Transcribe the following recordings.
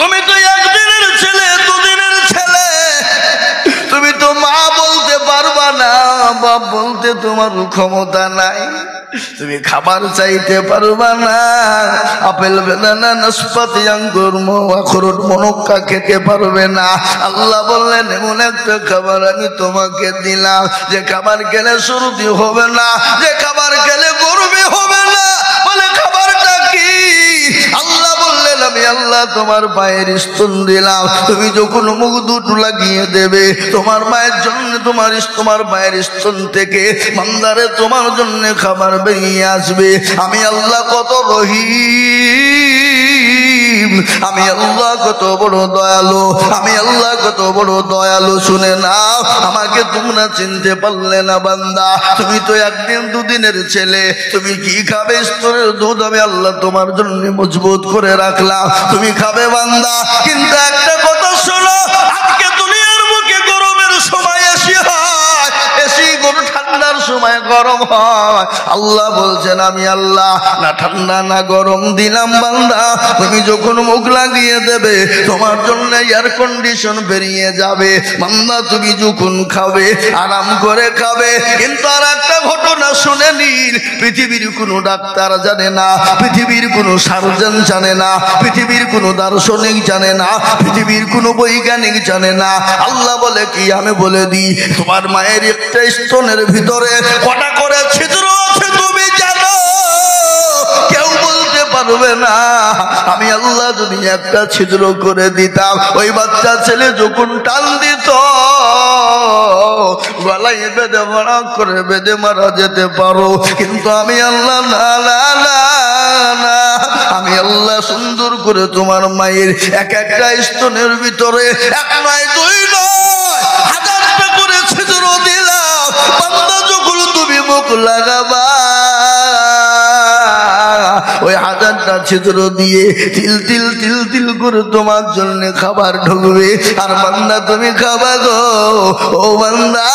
তুমি তো একদিনের ছেলে, দুদিনের ছেলে, তুমি তো মা বলতে পারবা না, বাপ বলতে তোমার ক্ষমতা নাই, তুমি খাবার চাইতে পারবা না, আপেল বেদানা নাশপাতি আঙ্গুর আখরোট মনক্কা খেতে পারবে না। আল্লাহ বললেন এমন একটা খাবার আমি তোমাকে দিলাম যে খাবার খেলে সর্দি হবে না, যে খাবার খেলে গরমে হবে না। বলে খাবারটা কি? আল্লাহ বললেন আমি আল্লাহ তোমার পায়ের স্তন দিলাম, তুমি যখন মুখ দুটো লাগিয়ে দেবে তোমার মায়ের জন্য তোমার মায়ের স্তন থেকে বান্দারে তোমার জন্য খাবার বেরিয়ে আসবে। আমি আল্লাহ কত রহিম, আমি আল্লাহ কত বড় দয়ালু, আমি আল্লাহ কত বড় দয়ালু। শুনে নাও, আমাকে তোমরা চিনতে পারলে না বান্দা, তুমি তো একদিন দুদিনের ছেলে, তুমি কি খাবে? স্তনের দুধ আমি আল্লাহ তোমার জন্য মজবুত করে রাখলাম, তুমি খাবে বান্দা। কিন্তু একটা কথা শোনো, আজকে দুনিয়ার মুখে গরমের সময় এসি হয়, এসি গরু ঠান্ডার সময় গরম হয়। আল্লাহ বলছেন আমি আল্লাহ না ঠান্ডা না গরম দিলাম বান্দা, তুমি যখন মুখ লাগিয়ে দেবে তোমার জন্য এয়ার কন্ডিশন বেরিয়ে যাবে বান্দা, তুমি যখন খাবে আরাম করে খাবে। কিন্তু আর একটা ঘটনা শুনে নিন, পৃথিবীর কোনো ডাক্তার জানে না, পৃথিবীর কোনো সার্জন জানে না, পৃথিবীর কোনো দার্শনিক জানে না, পৃথিবীর কোনো বৈজ্ঞানিক জানে না। আল্লাহ বলে কি? আমি বলে দিই, তোমার মায়ের একটা স্তনের ভিতরে কটা করে ছিদ্র আছে তুমি জানো? কেউ বলতে পারবে না। আমি আল্লাহ যদি একটা ছিদ্র করে দিতাম, ওই বাচ্চা ছেলে যখন টান দিত গলায় বেঁধে মারা করে বেঁধে মারা যেতে পারো, কিন্তু আমি আল্লাহ না না না না, আমি আল্লাহ সুন্দর করে তোমার মায়ের এক একটা স্তনের ভিতরে এক নয় দুই নয় হাজারটা করে ছিদ্র দিলাম। বান্দা যখন তুমি মুখ লাগাবা ওই হাজারটা ছিদ্র দিয়ে তিল তিল তিল তিল করে তোমার জন্য খাবার ঢুকবে। আর বান্দা তুমি খাবা গো, ও বান্দা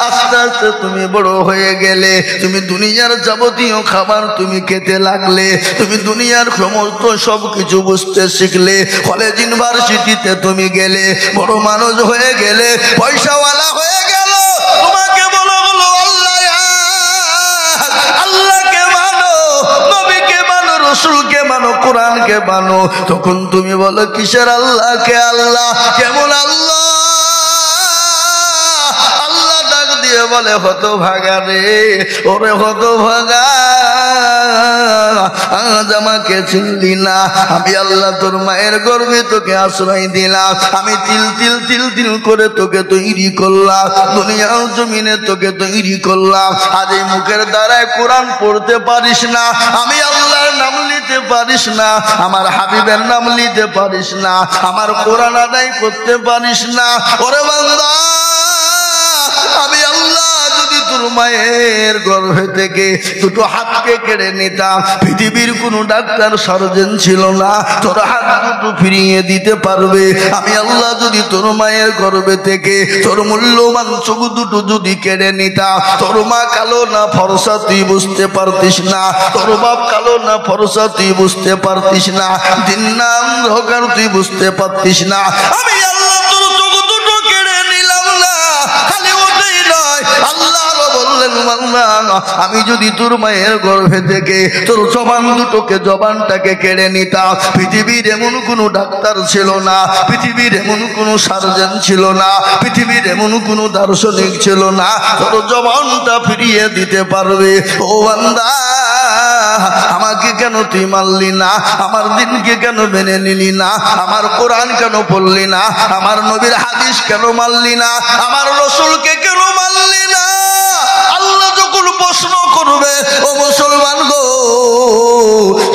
আস্তে আস্তে তুমি বড় হয়ে গেলে, তুমি দুনিয়ার যাবতীয় খাবার তুমি খেতে লাগলে, তুমি দুনিয়ার সমস্ত সবকিছু বুঝতে শিখলে, কলেজ ইউনিভার্সিটিতে তুমি গেলে, বড় মানুষ হয়ে গেলে, পয়সাওয়ালা হয়ে গেল। তোমাকে বলো বলো আল্লাহকে মানো, নবীকে মানো, রসুলকে মানো, কোরআনকে মানো। তখন তুমি বলো কিসের আল্লাহকে? আল্লাহ কেমন আল্লাহ? বলে হতভাগা রে, ওরে হতভাগা, আজ আমাকে চিনলি না। আমি আল্লাহ তোর মায়ের গর্ভে তোকে আশ্রয় দিলাম, আমি তিল তিল তিল তিল করে তোকে তৈরি করলাম, দুনিয়ার জমিনে তোকে তৈরি করলাম। আজ এই মুখের দ্বারায় কোরআন পড়তে পারিস না, আমি আল্লাহর নাম নিতে পারিস না, আমার হাবিবের নাম নিতে পারিস না, আমার কোরআন আদায় করতে পারিস না। ওরে বান্দা, আমি আল্লাহ যদি তোর মায়ের গর্ভে থেকে দুটো হাতকে কেড়ে নিতাম, পৃথিবীর কোনো ডাক্তার সার্জন ছিল না তোর হাত দুটো ফিরিয়ে দিতে পারবে। আমি আল্লাহ যদি তোর মায়ের গর্ভে থেকে তোর মূল্যবান চোখ দুটো যদি কেড়ে নিতাম, তোর মা কালো না ফর্সা তুই বুঝতে পারতিস না, তোর বাপ কালো না ফর্সা তুই বুঝতে পারতিস না, দিন না অন্ধকার তুই বুঝতে পারতিস না। আমি আল্লাহ তোর চোখ দুটো কেড়ে নিলাম না, খালি ওটাই নয়, আল্লাহ বললেন আমি যদি তোর মায়ের গর্ভে থেকে তোর জবানটাকে কেড়ে নিতাম, পৃথিবীর এমন কোনো ডাক্তার ছিল না, পৃথিবীর এমন কোনো সার্জন ছিল না, পৃথিবীর এমন কোনো দার্শনিক ছিল না তোর জবানটা ফিরিয়ে দিতে পারবে। ও বান্দা, আমাকে কেন তুই মানলি না? আমার দিনকে কেন মেনে নিলি না? আমার কোরআন কেন পড়লি না? আমার নবীর হাদিস কেন মানলি না? আমার রসুলকে কেন মানলি না? আল্লাহ যখন প্রশ্ন করবে, ও মুসলমান গো,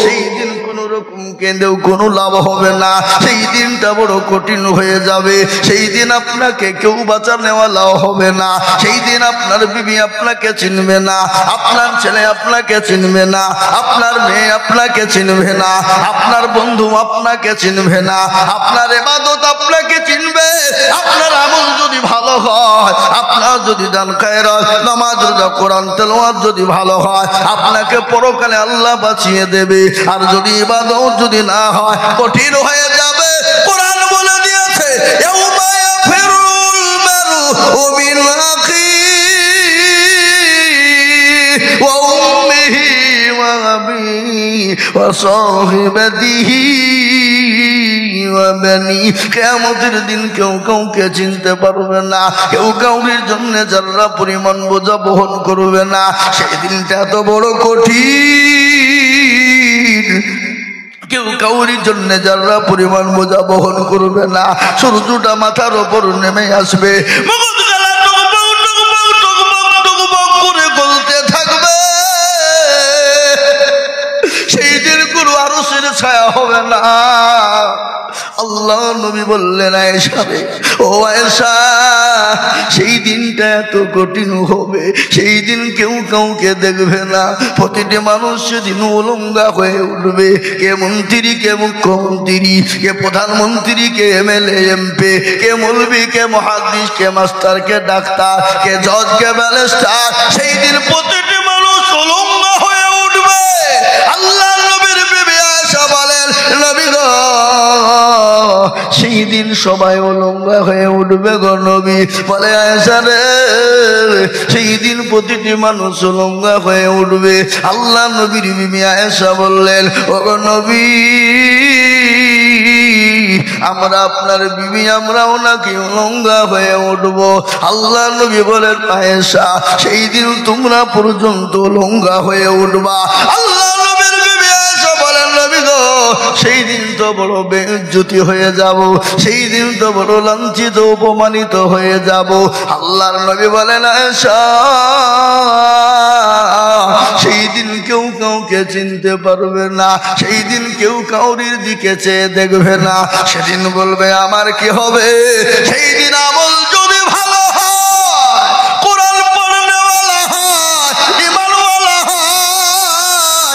সেই দিন কোন রকম কেঁদেও কোনো লাভ হবে না, সেই দিনটা বড় কঠিন হয়ে যাবে। সেই দিন আপনাকে কেউ বাঁচা নেওয়ালাও হবে না, সেই দিন আপনার বিবি আপনাকে চিনবে না, আপনার ছেলে আপনাকে চিনবে না, আপনার মেয়ে আপনাকে চিনবে না, আপনার বন্ধু আপনাকে চিনবে না, আপনার ইবাদত আপনাকে চিনবে। আপনার আমল যদি ভালো হয়, আপনার যদি দান খায়রাত নামাজ রোজা কোরআন তেলাওয়াত যদি ভালো হয়, আপনাকে পরকালে আল্লাহ বাঁচিয়ে দেবে। আর যদি ইবাদত যদি না হয় কঠিন হয়ে যাবে। কোরআন বলে দিয়েছে ইয়াউমা ইয়াফিরুল মারউ মিন আখিহি ওয়া উম্মিহি ওয়া আবিহি ওয়া সাহিবাতিহি ওয়া বানি। কিয়ামতের দিন কেউ কাউকে চিনতে পারবে না, কেউ কাউরির জন্য যারা পরিমাণ বোঝা বহন করবে না। সেই দিনটা এত বড় কঠিন, কেউ কাউরির জন্য যারা পরিমাণ বোঝা বহন করবে না। সূর্যটা মাথার ওপর নেমে আসবে, করে গলতে থাকবে। সেই দিন কোনো আরশের ছায়া হবে না। আল্লাহ নবী বললেন আয়েশা রে, ও আয়েশা, সেই দিনটা এত কঠিন হবে, সেই দিন কেউ কাউকে দেখবে না। প্রতিটি মানুষ সেদিন উলঙ্গা হয়ে উঠবে। কে মন্ত্রী, কে মুখ্যমন্ত্রী, কে প্রধানমন্ত্রী, কে এমএলএ এমপি, কে মৌলবি, কে মুহাদ্দিস, কে মাস্টার, কে ডাক্তার, কে জজ, কে ব্যারিস্টার। সেই দিন প্রতিটি মানুষ উলঙ্গা হয়ে উঠবে। আল্লাহ নবীর বিবি আয়েশা বলেন, নবী গো, সেই দিন সবাই উলঙ্গা হয়ে উঠবে গো নবী। বলে আয়েশা রে, সেই দিন প্রতিটি মানুষ উলঙ্গা হয়ে উঠবে। আল্লাহ নবীর বিবি আয়েশা বললেন, ও গো নবী, আমরা আপনার বিবি, আমরাও নাকি উলঙ্গা হয়ে উঠব। আল্লাহ নবী বলেন, আয়েশা, সেই দিন তোমরা পর্যন্ত উলঙ্গা হয়ে উঠবা। আল্লাহ নবীর বিবি আয়েশা বলেন, নবী গো, সেই দিন তো বড় বেইজ্জতি হয়ে যাব, সেই দিন তো বড় লাঞ্ছিত অপমানিত হয়ে যাব। আল্লাহর নবী বলেন, আয়েশা, সেই দিন কেউ কাউকে চিনতে পারবে না, সেই দিন কেউ কাউরির দিকে চেয়ে দেখবে না। সেদিন বলবে আমার কি হবে? সেই দিন আমল যদি ভালো হয়, কোরআন পড়নেওয়ালা হয়, ঈমানওয়ালা হয়,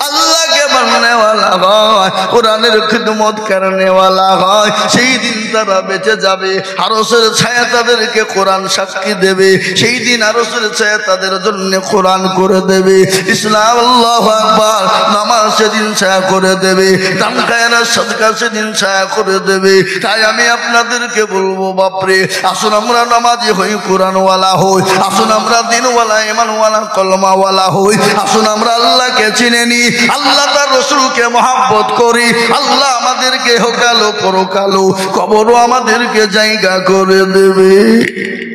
আল্লাহকে মাননেওয়ালা হয়, কোরআনের খিদমত করনেওয়ালা হয়, সেই দিন তারা বেঁচে যাবে। আরশের ছায়া তাদেরকে কোরআন সাক্ষী দেবে। সেই দিন আরশের ছায়া তাদের জন্য কোরআন করে দেবে। ইসলাম, আল্লাহু আকবার, নামাজ সেদিন ছায়া করে দেবে। দান খায়রাত সাদকা সেদিন ছায়া করে দেবে। তাই আমি আপনাদেরকে বলবো, বাপরে, আসুন আমরা নামাজি হই, কোরআনওয়ালা হই। আসুন আমরা দিনওয়ালা, ঈমানওয়ালা, কলমাওয়ালা হই। আসুন আমরা আল্লাহকে চিনে নিই, আল্লাহ তার রাসূলকে মহব্বত করি। আল্লাহ আমাদেরকে হোকালো পরকালো কবরও আমাদেরকে জায়গা করে দেবে।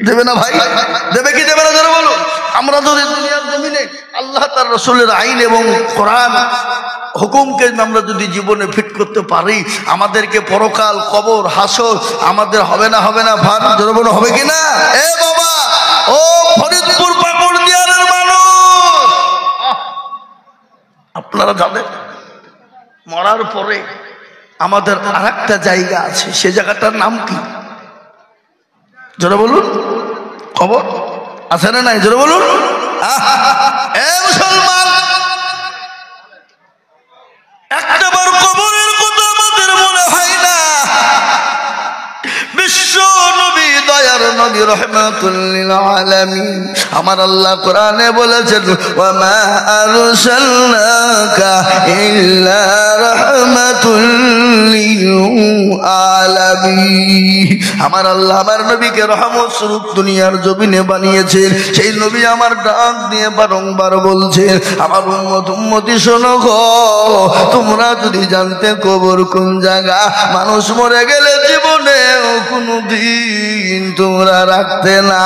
দেবে না ভাই? দেবে কি দেবে না যারা বলো? আমরা যদি দুনিয়ার জমিনে আল্লাহ তার রাসূলের আইন এবং কোরআন হুকুমকে আমরা যদি জীবনে ফিট করতে পারি, আমাদেরকে পরকাল, কবর, হাসর আমাদের হবে না? হবে না ভাই? যারা বলো হবে কি না? এ বাবা, ও ফরিদপুর পাকুড়দিয়ারের মানুষ, আপনারা জানেন মরার পরে আমাদের আরেকটা জায়গা আছে। সে জায়গাটার নাম কি? যারা বলুন, কবর আছে না নাই? যারা বলুন। এ মুসলমান, একটাবার কবরের কথা আমাদের মনে হয় না। বিশ্ব নবী, দয়ার নবী, রাহমাতুল লিল আলামিন, আমার আল্লাহ কোরআনে বলেছেন, ওয়া মা আরসালনাকা ইল্লা রাহমাতুল লিল আলামিন। আমার আল্লাহ আমার নবীকে রহমত স্বরূপ দুনিয়ার জমিনে বানিয়েছেন। সেই নবী আমার ডাক দিয়ে বারংবার বলছেন, আমার উম্মত, উম্মতি শোনো গো, তোমরা যদি জানতে কবর কোন জায়গা, মানুষ মরে গেলে জীবনে কোনো দিন তোমরা রাখতে না।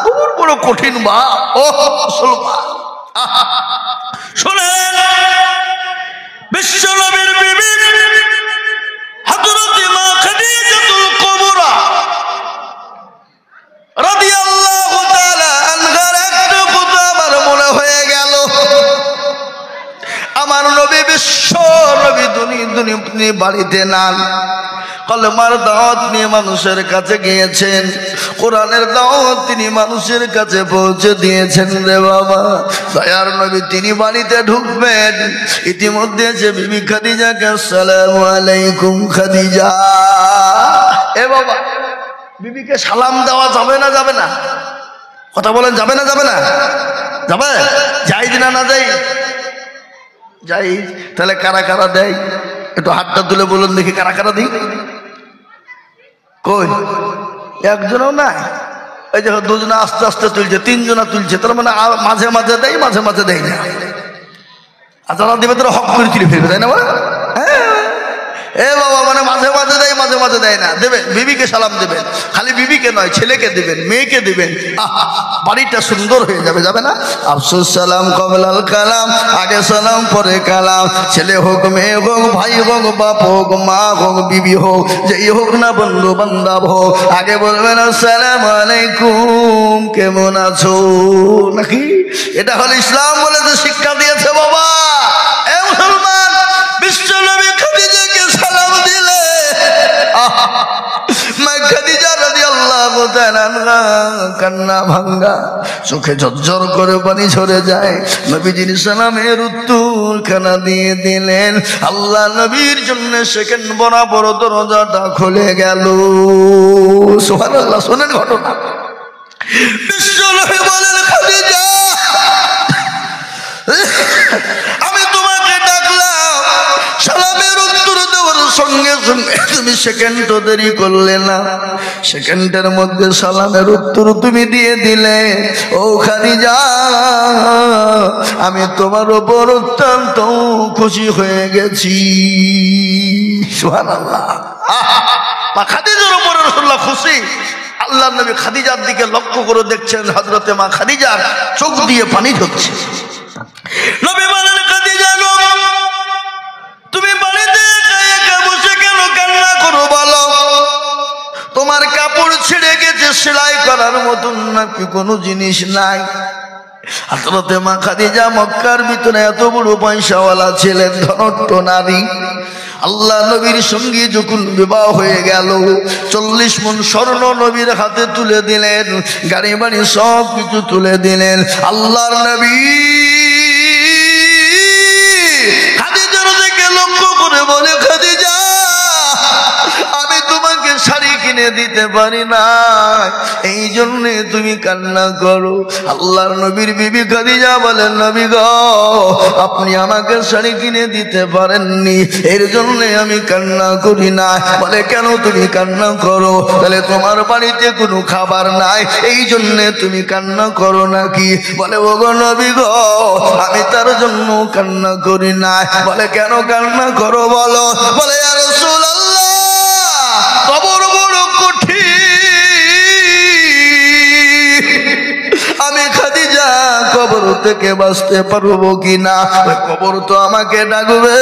কবর বড় কঠিন বা ও মুসলমান, শোনেন, বিশ্ব নবীর বিবি হযরত মা খাদিজাতুল কুবরা রাদিয়াল্লাহু তাআলা আনহার একটা কথা আমার মনে হয়ে গেল। আমার নবী, বিশ্ব নবী, দুনিয়া বাড়িতে নান, কলমার দাওয়াত নিয়ে মানুষের কাছে গিয়েছেন, কোরআনের দাওয়াত তিনি মানুষের কাছে পৌঁছে দিয়েছেন রে বাবা। দয়ার নবী তিনি বাড়িতে ঢুকবেন, ইতিমধ্যে যে বিবি খাদিজাকে, আসসালামু আলাইকুম খাদিজা। এ বাবা, বিবিকে সালাম দেওয়া যাবে না? যাবে না? কথা বলেন, যাবে না? যাবে না? যাবে? যাই দিনা না যাই? যাই, তাহলে কারা কারা দেয় একটু হাতটা তুলে বলুন দেখি, কারা কারা দিই? কই একজনও নাই। এই যে দুজনে আস্তে আস্তে তুলছে, তিনজনা তুলছে, তার মানে মাঝে মাঝে দেয়, মাঝে মাঝে দেয় না। আর যারা দেবে তারা হক করে তুলে ফেলবে, তাই না? হ্যাঁ, এ বাবা, মানে মাঝে মাঝে দেয়, মাঝে মাঝে দেয় না। দেবেন, বিবিকে সালাম দেবেন, খালি বিবিকে নয়, ছেলেকে দেবেন, মেয়েকে দেবেন, বাড়িটা সুন্দর হয়ে যাবে, যাবে না? আফসোস সালাম কবলাল কালাম, আগে সালাম পরে কালাম। ছেলে হোক, মেয়ে হোক, ভাই হোক, বাপ হোক, মা হোক, বিবি হোক, যেই হোক না বন্ধু বান্ধব হোক, আগে বলবেন আসসালামু আলাইকুম, কেমন আছো, নাকি? এটা হলো ইসলাম বলে যে শিক্ষা দিয়েছে বাবা। এ মুসলমান, বিশ্ব নবী খাদিজাকে সালাম দিলে মা খাদিজা রাদিয়াল্লাহু তাআলা কান্না ভাঙ্গা, চোখে ঝরঝর করে পানি ঝরে যায়। নবীজির সালামের উত্তর খানা দিয়ে দিলেন। আল্লাহ নবীর জন্য সেকেন্ড বরাবর দরজাটা খুলে গেল। সুবহানাল্লাহ। শোনেন ঘটনা। বিশ্ব নবী বলেন, খাদিজা, আমি তোমাকে ডাকলাম, সালামের উত্তর দেওয়ার সঙ্গে সঙ্গে তুমি সেকেন্ড দেরি করলে না, সেকেন্ডের মধ্যে সালামের উত্তর তুমি দিয়ে দিলে। ও খাদিজা, আমি তোমার উপর অত্যন্ত খুশি হয়ে গেছি। সুবহানাল্লাহ। মা খাদিজার উপর রাসূলুল্লাহ খুশি। আল্লাহর নবী খাদিজার দিকে লক্ষ্য করে দেখছেন, হযরতে মা খাদিজার চোখ দিয়ে পানি ঝরছে। নবী বলেন, খাদিজা গো, তুমি বাড়িতে একা বসে কেন কান্না করো বলো? তোমার কাপড় ছিঁড়ে গেছে, সেলাই করার মতন নাকি কোনো জিনিস নাই? হযরতে মা খাদিজা মক্কার ভিতরে এত বড় পয়সাওয়ালা ছিলেন, ধনট্ট নারী। আল্লাহ নবীর সঙ্গে যখন বিবাহ হয়ে গেল, 40 মণ স্বর্ণ নবীর হাতে তুলে দিলেন, গাড়ি বাড়ি সব কিছু তুলে দিলেন। আল্লাহর নবী খাদিজার দিকে লক্ষ্য করে বলে, খাদিজা, আমি তোমাকে শাড়ি কিনে দিতে পারি না, এই জন্যে তুমি কান্না করো। আল্লাহর নবীর বিবি খাদিজা বলেন, নবী গো, আপনি আমাকে শাড়ি কিনে দিতে পারেননি, এর জন্যে আমি কান্না করি না। বলে, কেন তুমি কান্না করো? তাহলে তোমার বাড়িতে কোনো খাবার নাই, এই জন্যে তুমি কান্না করো নাকি? বলে, ও গো নবী গো, আমি তার জন্য কান্না করি না। বলে, কেন কান্না করো বলো? বলে, ইয়া রাসূলুল্লাহ, কবর বড় কঠিন, আমি খাদিজা কবর থেকে বাঁচতে পারবো কিনা? কবর তো আমাকে ডাকবে,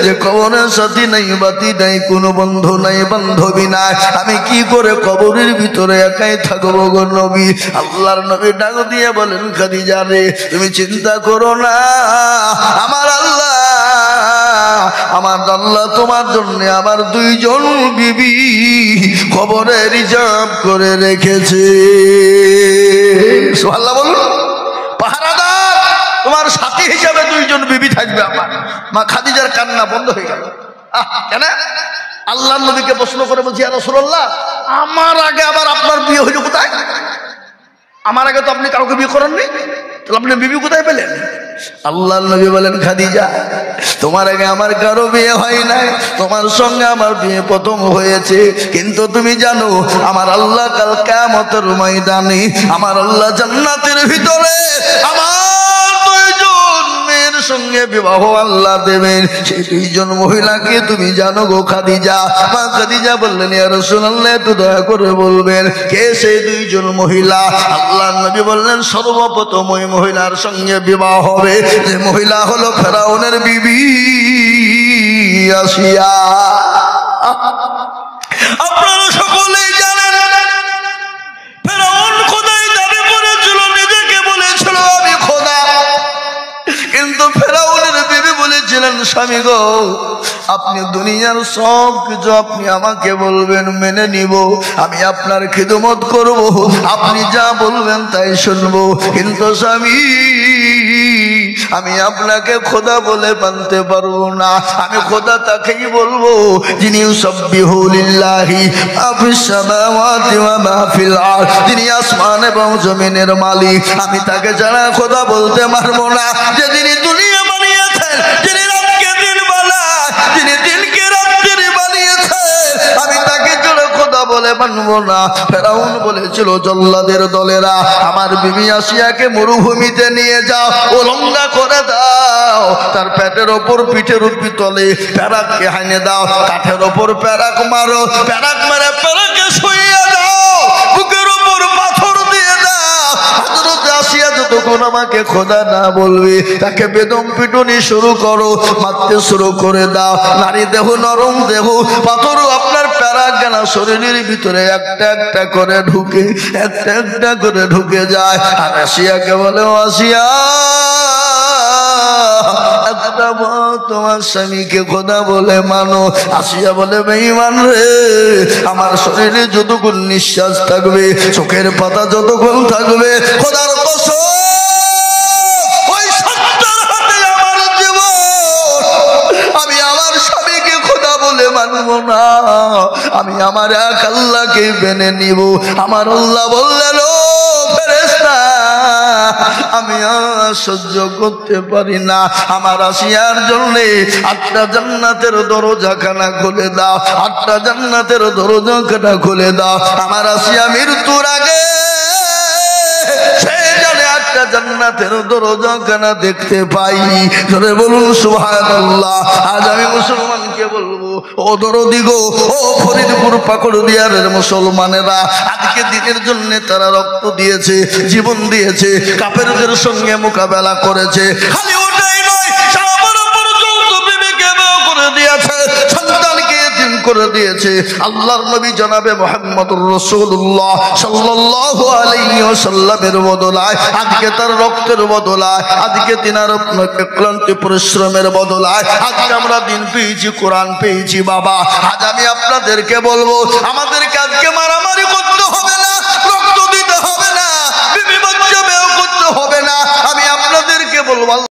যে কবরের সাথী নাই, বাতি নাই, কোনো বন্ধু নাই, বান্ধবী নাই, আমি কি করে কবরের ভিতরে একাই থাকবো গো নবী? আল্লাহর নবী ডাক দিয়ে বলেন, খাদিজা রে, তুমি চিন্তা করো না, আমার আল্লাহ তোমার জন্য আমার 2 জন বিবি কবরে রিজার্ভ করে রেখেছে। সুবহানাল্লাহ বলুন। পাহারাদার, তোমার সাথী হিসাবে 2 জন বিবি থাকবে আমার। মা খাদিজার কান্না বন্ধ হয়ে গেল। কেন? আল্লাহর নবীকে প্রশ্ন করে বলছি, ইয়া রাসূলুল্লাহ, আমার আগে আবার আপনার বিয়ে হইল কোথায়? আমার আগে তো আপনি কাউকে বিয়ে করেননি, তাহলে আপনি বিবি কোথায় পেলেন? আল্লাহর নবী বলেন, খাদিজা, তোমার আগে আমার কারো বিয়ে হয় নাই, তোমার সঙ্গে আমার বিয়ে প্রথম হয়েছে। কিন্তু তুমি জানো, আমার আল্লাহ কাল কিয়ামতের ময়দানে, আমার আল্লাহ জান্নাতের ভিতরে আমার 2 জন মেয়ের সঙ্গে বিবাহ আল্লাহ দেবেন। সেই 2 জন মহিলাকে তুমি জানো গো খাদিজা? মা খাদিজা বললেন, ইয়া রাসূলুল্লাহ, একটু দয়া করে বলবেন কে সেই 2 জন মহিলা? আল্লাহর নবী বললেন, সর্বপ্রথম ওই মহিলার সঙ্গে বিবাহ হবে যে মহিলা হলো ফেরাউনের বিবি আসিয়া। আপনারা সকলেই জানেন, ফেরাউন খোদাই দাবি করেছিল, নিজেকে বলেছিল আমি খোদা। কিন্তু ফেরাউনের বিবি বলেছিলেন, স্বামী গো, আপনি দুনিয়ার সব কিছু আপনি আমাকে বলবেন, মেনে নিব, আমি আপনার খিদমত করব, আপনি যা বলবেন তাই শুনবো। কিন্তু স্বামী, আমি আপনাকে খোদা বলে মানতে পারবো না। আমি খোদা তাকেই বলবো যিনি ইউসাব্বিহু লিল্লাহি মা ফিস সামাওয়াতি ওয়া মা ফিল আরদ, যিনি আসমান এবং জমিনের মালিক। আমি তাকে ছাড়া খোদা বলতে পারবো না। যে যিনি দুনিয়া বানিয়েছেন, বলে মানব না। ফেরাউন বলেছিল জল্লাদের দলেরা আমার বিবি আসিয়াকে মরুভূমিতে নিয়ে যাও, উলঙ্গা করে দাও, তার পেটের ওপর পিঠের উপর তলে প্যারাককে হাইনে দাও, কাঠের ওপর প্যারাক মারো, প্যারাক মেরে প্যারাকে শুইয়ে দাও, বুকের ওপর পাথর দিয়ে দাও। হযরত আসিয়া যতক্ষণ আমাকে খোদা না বলবে তাকে বেদম পিটুনি শুরু করো, মারতে শুরু করে দাও। নারী দেহ নরম দেহ, পাথরও আপনার প্যারাক গানা শরীরের ভিতরে একটা একটা করে ঢুকে, একটা একটা করে ঢুকে যায়। আর আসিয়াকে বলে আসিয়া তোমার স্বামীকে খোদা বলে মানো। আসিয়া বলে বেঈমান রে, আমার শরীরে যতক্ষণ নিঃশ্বাস থাকবে, চোখের পাতা যতক্ষণ থাকবে, খোদার কসম ওই সত্তার হাতে আমার জীবন, আমি আমার স্বামীকে খোদা বলে মানব না, আমি আমার এক আল্লাহকে মেনে নিব। আমার আল্লাহ বললেন ও ফেরেশতা, আমি আর সহ্য করতে পারি না, আমার আসিয়ার জন্যে 8টা জান্নাতের দরজাখানা খুলে দাও, 8টা জান্নাতের দরজাখানা খুলে দাও। আমার আসিয়া মৃত্যুর আগে সে জানে 8টা জান্নাতের দরজাখানা দেখতে পাই। জোরে বলুন সুবহানাল্লাহ। আজ আমি মুসলমানকে বলবো, ও দরদি গো, ও ফরিদপুর পাকুড়দিয়ারের মুসলমানেরা, আজকে দিনের জন্য তারা রক্ত দিয়েছে, জীবন দিয়েছে, কাফেরদের সঙ্গে মোকাবেলা করেছে। খালি ওটাই নয়, সারা পর্যন্ত বিবিকে বিয়ে করে দিয়েছে, সন্তানকে এতিম করে দিয়েছে। আল্লাহর নবী জনাবে মুহাম্মদুর রাসূলুল্লাহ সাল্লাল্লাহু আলাইহি ওয়াসাল্লামের বদলায় আজকে তার রক্তের বদলায়, আজকে তিনার ক্লান্তি পরিশ্রমের বদলায় আজকে আমরা দিন পেয়েছি, কোরআন পেয়েছি। বাবা, আজ আমি আপনাদেরকে বলবো, আমাদেরকে আজকে মারামারি করতে হবে না, রক্ত দিতে হবে না, বিবি বাচ্চা বিয়ে করতে হবে না। আমি আপনাদেরকে বলবো